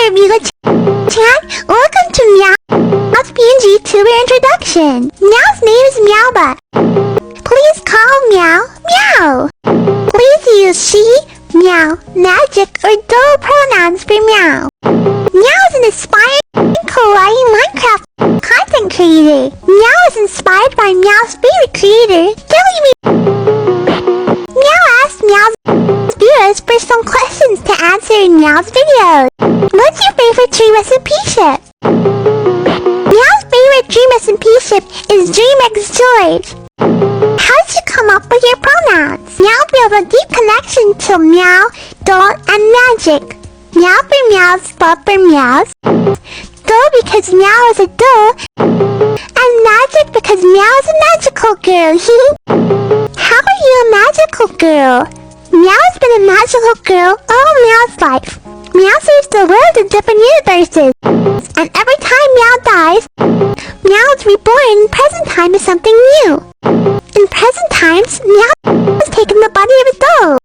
Viewers chat, welcome to Meow's PNG tuber introduction. Meow's name is MeowBahh. Please call Meow, Meow. Please use she, meow, magic, or dull pronouns for Meow. Meow is an aspiring kawaii Minecraft content creator. Meow is inspired by Meow's favorite creator, Meow asked Meow's viewers for some questions to answer in Meow's videos. What's your favorite tree recipe ship? Meow's favorite dream recipe ship is DreamX George. How did you come up with your pronouns? Meow feels a deep connection to meow, doll, and magic. Meow for meows, spot for meows. Doll because Meow is a doll. And magic because Meow is a magical girl. How are you a magical girl? Meow has been a magical girl all Meow's life. Meow saves the world in different universes. And every time Meow dies, Meow is reborn in present time as something new. In present times, Meow has taken the body of a doll.